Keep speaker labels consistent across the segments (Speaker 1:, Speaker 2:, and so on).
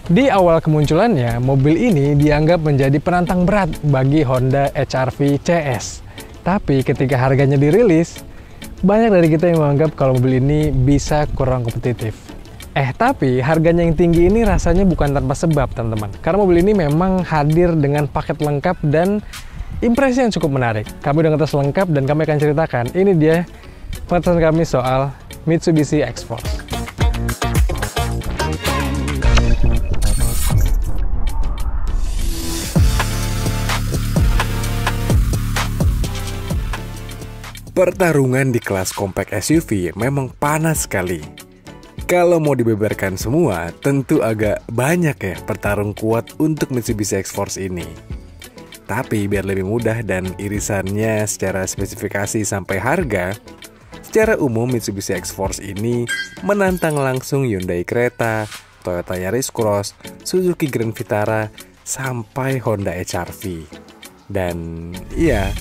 Speaker 1: Di awal kemunculannya, mobil ini dianggap menjadi penantang berat bagi Honda HR-V CS. Tapi ketika harganya dirilis, banyak dari kita yang menganggap kalau mobil ini bisa kurang kompetitif. Tapi harganya yang tinggi ini rasanya bukan tanpa sebab, teman-teman. Karena mobil ini memang hadir dengan paket lengkap dan impresi yang cukup menarik. Kami udah ngetes lengkap dan kami akan ceritakan. Ini dia pengetahuan kami soal Mitsubishi X-Force.
Speaker 2: Pertarungan di kelas compact SUV memang panas sekali. Kalau mau dibeberkan semua, tentu agak banyak ya pertarung kuat untuk Mitsubishi X-Force ini. Tapi biar lebih mudah dan irisannya secara spesifikasi sampai harga, secara umum Mitsubishi X-Force ini menantang langsung Hyundai Creta, Toyota Yaris Cross, Suzuki Grand Vitara, sampai Honda HR-V. Dan iya,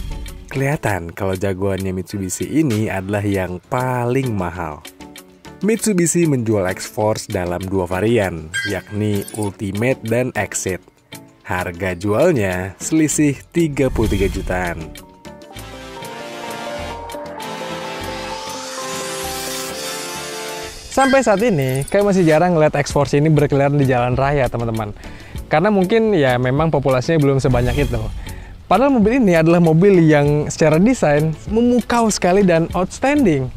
Speaker 2: kelihatan kalau jagoannya Mitsubishi ini adalah yang paling mahal. Mitsubishi menjual X-Force dalam dua varian, yakni Ultimate dan Exit. Harga jualnya selisih 33 jutaan.
Speaker 1: Sampai saat ini, kami masih jarang ngeliat X-Force ini berkeliaran di jalan raya, teman-teman. Karena mungkin ya memang populasinya belum sebanyak itu. Padahal mobil ini adalah mobil yang secara desain memukau sekali dan outstanding.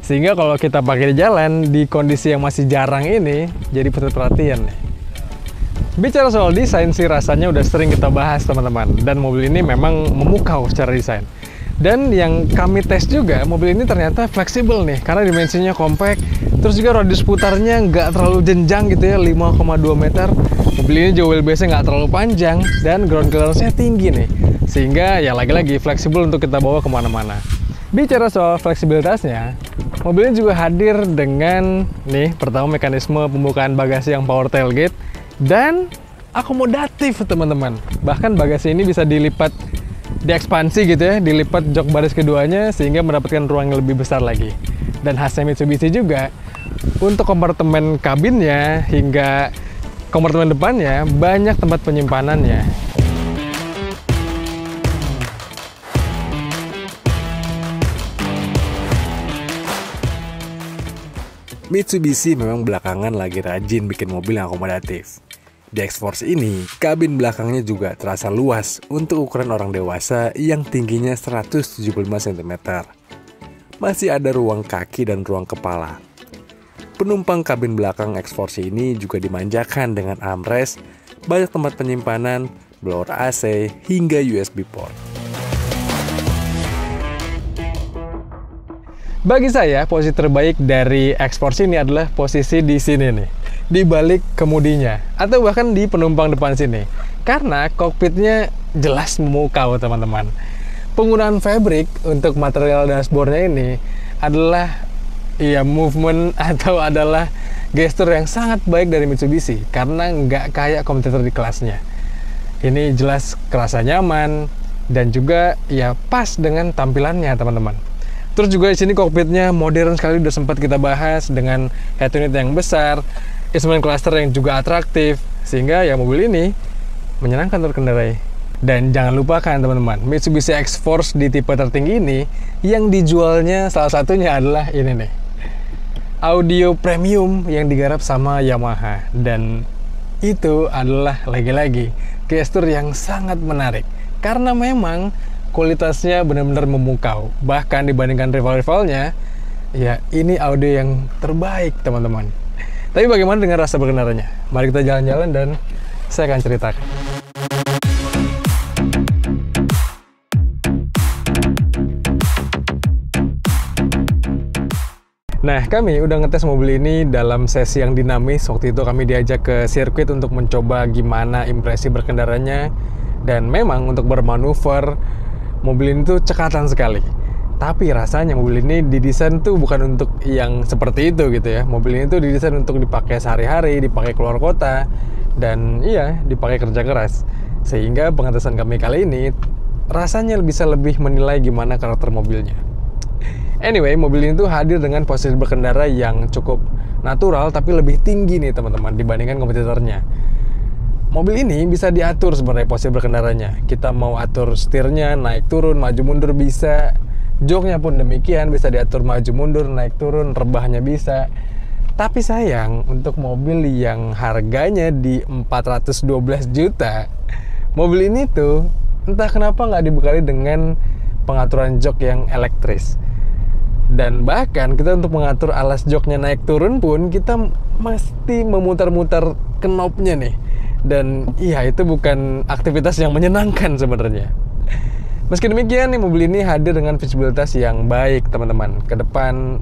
Speaker 1: Sehingga kalau kita pakai di jalan, di kondisi yang masih jarang ini, jadi pusat perhatian nih. Bicara soal desain sih rasanya udah sering kita bahas, teman-teman. Dan mobil ini memang memukau secara desain. Dan yang kami tes juga, mobil ini ternyata fleksibel nih. Karena dimensinya compact, terus juga radius putarnya nggak terlalu jenjang gitu ya, 5,2 meter. Mobil ini jauh wheelbase-nya nggak terlalu panjang, dan ground clearance-nya tinggi nih. Sehingga ya lagi-lagi fleksibel untuk kita bawa kemana-mana. Bicara soal fleksibilitasnya, mobil ini juga hadir dengan nih, pertama mekanisme pembukaan bagasi yang power tailgate dan akomodatif, teman-teman. Bahkan bagasi ini bisa dilipat, diekspansi gitu ya, dilipat jok baris keduanya sehingga mendapatkan ruang yang lebih besar lagi. Dan khasnya Mitsubishi juga, untuk kompartemen kabinnya hingga kompartemen depannya banyak tempat penyimpanannya.
Speaker 2: Mitsubishi memang belakangan lagi rajin bikin mobil yang akomodatif. Di X-Force ini, kabin belakangnya juga terasa luas untuk ukuran orang dewasa yang tingginya 175 cm. Masih ada ruang kaki dan ruang kepala. Penumpang kabin belakang X-Force ini juga dimanjakan dengan armrest, banyak tempat penyimpanan, blower AC, hingga USB port.
Speaker 1: Bagi saya, posisi terbaik dari X-Force ini adalah posisi di sini nih, di balik kemudinya, atau bahkan di penumpang depan sini. Karena kokpitnya jelas memukau, teman-teman. Penggunaan fabric untuk material dashboardnya ini adalah ya movement atau adalah gestur yang sangat baik dari Mitsubishi, karena nggak kayak kompetitor di kelasnya. Ini jelas kerasa nyaman dan juga ya pas dengan tampilannya, teman-teman. Terus juga di sini kokpitnya modern sekali, udah sempat kita bahas dengan head unit yang besar, instrument cluster yang juga atraktif, sehingga ya mobil ini menyenangkan untuk kendarai. Dan jangan lupakan, teman-teman, Mitsubishi X-Force di tipe tertinggi ini yang dijualnya salah satunya adalah ini nih, audio premium yang digarap sama Yamaha. Dan itu adalah lagi-lagi gestur yang sangat menarik karena memang kualitasnya benar-benar memukau. Bahkan dibandingkan rival-rivalnya, ya ini audio yang terbaik, teman-teman. Tapi bagaimana dengan rasa berkendaranya? Mari kita jalan-jalan dan saya akan ceritakan. Nah, kami udah ngetes mobil ini dalam sesi yang dinamis. Waktu itu kami diajak ke sirkuit untuk mencoba gimana impresi berkendaranya. Dan memang untuk bermanuver, mobil ini tuh cekatan sekali. Tapi rasanya mobil ini didesain tuh bukan untuk yang seperti itu gitu ya. Mobil ini tuh didesain untuk dipakai sehari-hari, dipakai keluar kota, dan iya, dipakai kerja keras. Sehingga pengetesan kami kali ini rasanya bisa lebih menilai gimana karakter mobilnya. Anyway, mobil ini tuh hadir dengan posisi berkendara yang cukup natural tapi lebih tinggi nih teman-teman dibandingkan kompetitornya. Mobil ini bisa diatur sebenarnya posisi berkendaranya. Kita mau atur setirnya, naik turun, maju mundur bisa. Joknya pun demikian, bisa diatur maju mundur, naik turun, rebahnya bisa. Tapi sayang, untuk mobil yang harganya di 412 juta, mobil ini tuh entah kenapa nggak dibekali dengan pengaturan jok yang elektris. Dan bahkan kita untuk mengatur alas joknya naik turun pun kita mesti memutar-mutar knobnya nih. Dan iya, itu bukan aktivitas yang menyenangkan sebenarnya. Meski demikian nih, mobil ini hadir dengan visibilitas yang baik teman-teman. Ke depan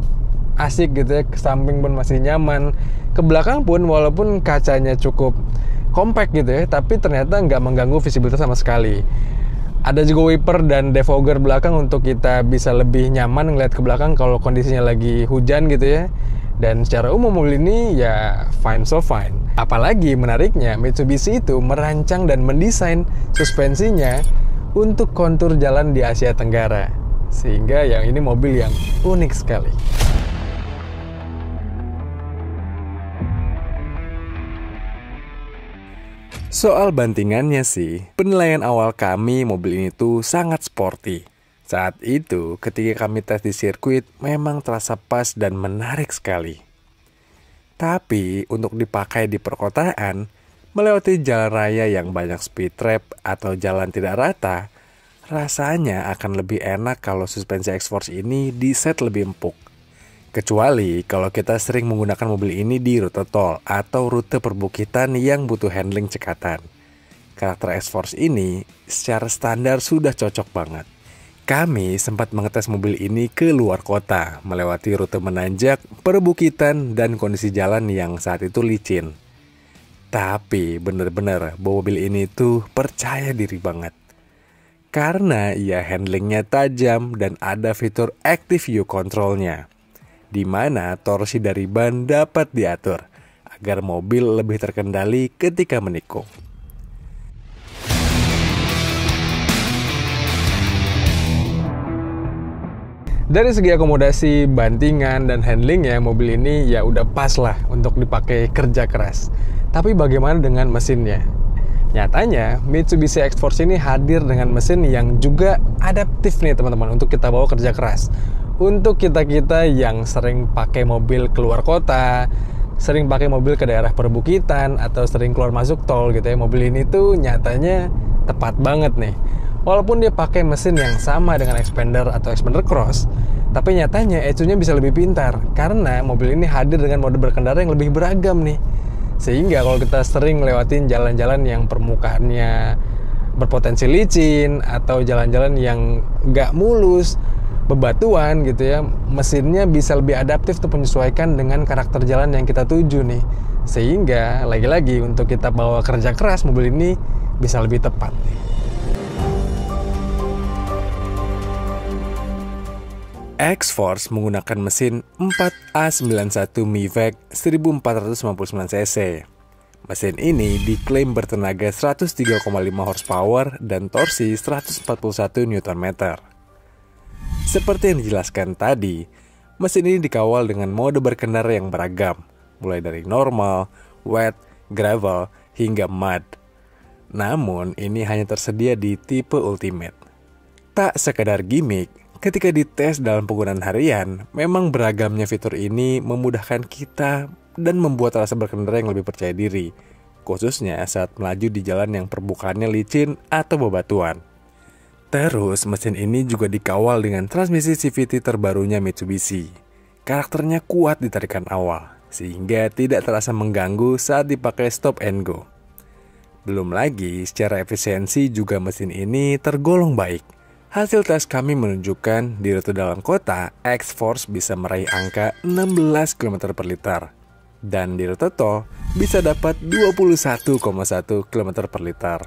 Speaker 1: asik gitu ya, ke samping pun masih nyaman, ke belakang pun walaupun kacanya cukup compact gitu ya, tapi ternyata nggak mengganggu visibilitas sama sekali. Ada juga wiper dan defogger belakang untuk kita bisa lebih nyaman ngeliat ke belakang kalau kondisinya lagi hujan gitu ya. Dan secara umum mobil ini ya fine so fine. Apalagi menariknya, Mitsubishi itu merancang dan mendesain suspensinya untuk kontur jalan di Asia Tenggara. Sehingga yang ini mobil yang unik sekali.
Speaker 2: Soal bantingannya sih, penilaian awal kami mobil ini tuh sangat sporty. Saat itu, ketika kami tes di sirkuit, memang terasa pas dan menarik sekali. Tapi, untuk dipakai di perkotaan, melewati jalan raya yang banyak speed trap atau jalan tidak rata, rasanya akan lebih enak kalau suspensi X-Force ini diset lebih empuk. Kecuali kalau kita sering menggunakan mobil ini di rute tol atau rute perbukitan yang butuh handling cekatan. Karakter X-Force ini secara standar sudah cocok banget. Kami sempat mengetes mobil ini ke luar kota, melewati rute menanjak, perbukitan, dan kondisi jalan yang saat itu licin. Tapi bener-bener bahwa mobil ini tuh percaya diri banget. Karena ia handlingnya tajam dan ada fitur Active View Control-nya, di mana torsi dari ban dapat diatur agar mobil lebih terkendali ketika menikung.
Speaker 1: Dari segi akomodasi, bantingan, dan handlingnya, mobil ini ya udah pas lah untuk dipakai kerja keras. Tapi bagaimana dengan mesinnya? Nyatanya, Mitsubishi X-Force ini hadir dengan mesin yang juga adaptif nih teman-teman untuk kita bawa kerja keras. Untuk kita-kita yang sering pakai mobil keluar kota, sering pakai mobil ke daerah perbukitan, atau sering keluar masuk tol gitu ya, mobil ini tuh nyatanya tepat banget nih. Walaupun dia pakai mesin yang sama dengan Xpander atau Xpander Cross, tapi nyatanya ECU-nya bisa lebih pintar karena mobil ini hadir dengan mode berkendara yang lebih beragam nih. Sehingga kalau kita sering lewatin jalan-jalan yang permukaannya berpotensi licin atau jalan-jalan yang nggak mulus, bebatuan gitu ya, mesinnya bisa lebih adaptif tuh menyesuaikan dengan karakter jalan yang kita tuju nih. Sehingga lagi-lagi untuk kita bawa kerja keras, mobil ini bisa lebih tepat nih.
Speaker 2: X-Force menggunakan mesin 4A91 MIVEC 1459cc. Mesin ini diklaim bertenaga 103,5 horsepower dan torsi 141 Nm. Seperti yang dijelaskan tadi, mesin ini dikawal dengan mode berkendara yang beragam, mulai dari normal, wet, gravel, hingga mud. Namun, ini hanya tersedia di tipe Ultimate. Tak sekedar gimmick, ketika dites dalam penggunaan harian, memang beragamnya fitur ini memudahkan kita dan membuat rasa berkendara yang lebih percaya diri, khususnya saat melaju di jalan yang permukaannya licin atau bebatuan. Terus, mesin ini juga dikawal dengan transmisi CVT terbarunya Mitsubishi. Karakternya kuat di tarikan awal, sehingga tidak terasa mengganggu saat dipakai stop and go. Belum lagi, secara efisiensi juga mesin ini tergolong baik. Hasil tes kami menunjukkan di rute dalam kota, X-Force bisa meraih angka 16 km per liter. Dan di rute tol, bisa dapat 21,1 km per liter.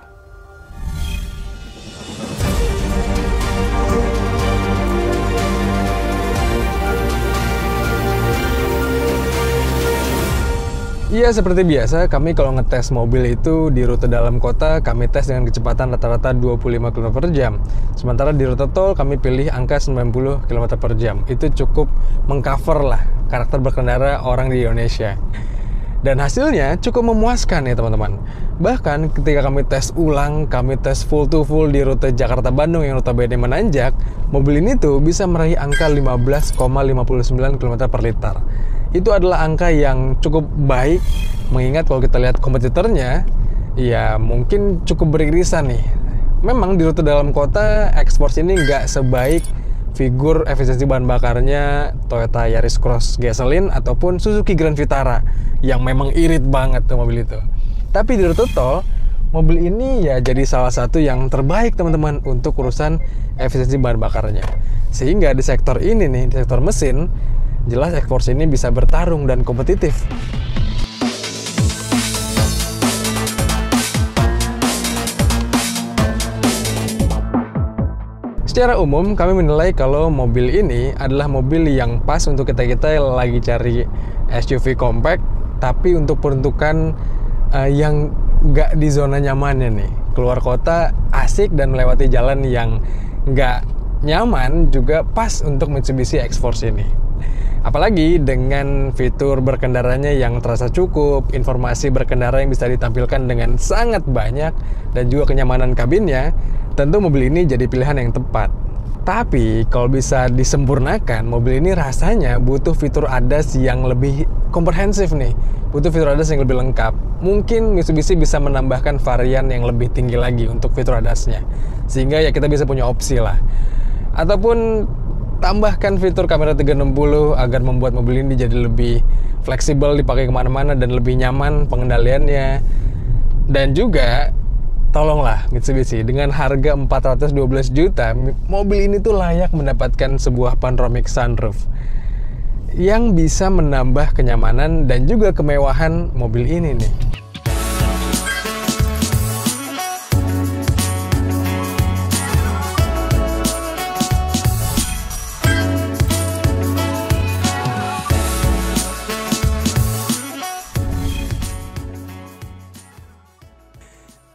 Speaker 1: Iya, seperti biasa, kami kalau ngetes mobil itu di rute dalam kota, kami tes dengan kecepatan rata-rata 25 km per jam. Sementara di rute tol, kami pilih angka 90 km per jam. Itu cukup mengcover lah karakter berkendara orang di Indonesia. Dan hasilnya cukup memuaskan ya teman-teman. Bahkan ketika kami tes ulang, kami tes full to full di rute Jakarta-Bandung yang notabene menanjak, mobil ini tuh bisa meraih angka 15,59 km per liter. Itu adalah angka yang cukup baik, mengingat kalau kita lihat kompetitornya, ya mungkin cukup beririsan nih. Memang di rute dalam kota, Xforce ini nggak sebaik figur efisiensi bahan bakarnya Toyota Yaris Cross gasoline ataupun Suzuki Grand Vitara yang memang irit banget tuh mobil itu. Tapi di rute tol, mobil ini ya jadi salah satu yang terbaik teman-teman untuk urusan efisiensi bahan bakarnya. Sehingga di sektor ini nih, di sektor mesin, jelas Xforce ini bisa bertarung dan kompetitif. Secara umum, kami menilai kalau mobil ini adalah mobil yang pas untuk kita lagi cari SUV compact, tapi untuk peruntukan yang nggak di zona nyamannya nih. Keluar kota asik dan melewati jalan yang nggak nyaman juga pas untuk Mitsubishi Xforce ini. Apalagi dengan fitur berkendaranya yang terasa cukup, informasi berkendara yang bisa ditampilkan dengan sangat banyak, dan juga kenyamanan kabinnya, tentu mobil ini jadi pilihan yang tepat. Tapi kalau bisa disempurnakan, mobil ini rasanya butuh fitur ADAS yang lebih komprehensif nih. Butuh fitur ADAS yang lebih lengkap. Mungkin Mitsubishi bisa menambahkan varian yang lebih tinggi lagi untuk fitur ADAS-nya. Sehingga ya kita bisa punya opsi lah. Ataupun tambahkan fitur kamera 360 agar membuat mobil ini jadi lebih fleksibel dipakai kemana-mana dan lebih nyaman pengendaliannya. Dan juga tolonglah Mitsubishi, dengan harga 412 juta, mobil ini tuh layak mendapatkan sebuah panoramic sunroof yang bisa menambah kenyamanan dan juga kemewahan mobil ini nih.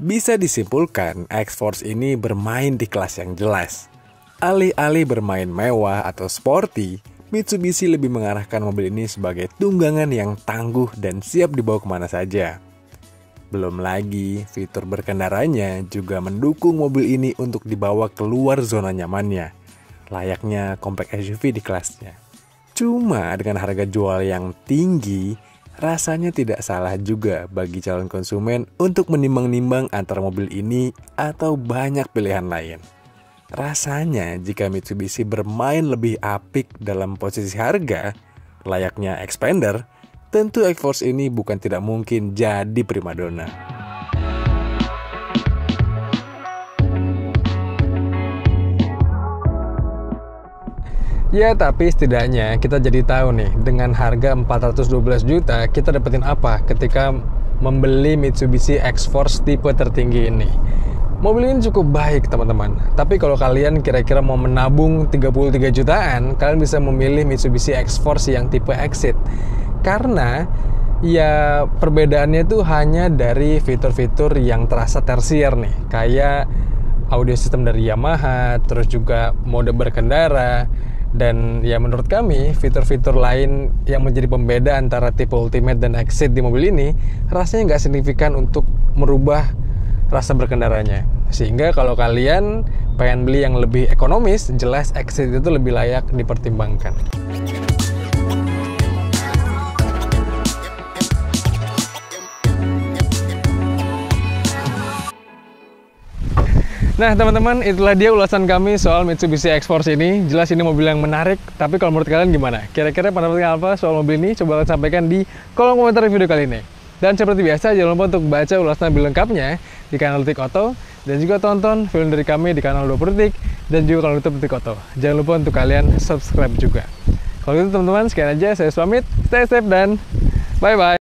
Speaker 2: Bisa disimpulkan, Xforce ini bermain di kelas yang jelas. Alih-alih bermain mewah atau sporty, Mitsubishi lebih mengarahkan mobil ini sebagai tunggangan yang tangguh dan siap dibawa kemana saja. Belum lagi, fitur berkendaranya juga mendukung mobil ini untuk dibawa keluar zona nyamannya, layaknya compact SUV di kelasnya. Cuma dengan harga jual yang tinggi, rasanya tidak salah juga bagi calon konsumen untuk menimbang-nimbang antara mobil ini atau banyak pilihan lain. Rasanya jika Mitsubishi bermain lebih apik dalam posisi harga, layaknya Xpander, tentu Xforce ini bukan tidak mungkin jadi primadona.
Speaker 1: Ya, tapi setidaknya kita jadi tahu nih, dengan harga 412 juta, kita dapetin apa ketika membeli Mitsubishi Xforce tipe tertinggi ini. Mobil ini cukup baik, teman-teman. Tapi kalau kalian kira-kira mau menabung 33 jutaan, kalian bisa memilih Mitsubishi Xforce yang tipe Exit. Karena, ya perbedaannya itu hanya dari fitur-fitur yang terasa tersier nih. Kayak audio system dari Yamaha, terus juga mode berkendara. Dan ya menurut kami, fitur-fitur lain yang menjadi pembeda antara tipe Ultimate dan Exit di mobil ini rasanya nggak signifikan untuk merubah rasa berkendaranya. Sehingga kalau kalian pengen beli yang lebih ekonomis, jelas Exit itu lebih layak dipertimbangkan. Nah teman-teman, itulah dia ulasan kami soal Mitsubishi Xforce ini. Jelas ini mobil yang menarik, tapi kalau menurut kalian gimana? Kira-kira pendapatnya apa soal mobil ini? Coba kalian sampaikan di kolom komentar video kali ini. Dan seperti biasa, jangan lupa untuk baca ulasan lebih lengkapnya di kanal Detik Auto. Dan juga tonton film dari kami di kanal 20 Detik dan juga kanal YouTube Detik Auto. Jangan lupa untuk kalian subscribe juga. Kalau gitu teman-teman, sekian aja. Saya pamit, stay safe dan bye-bye.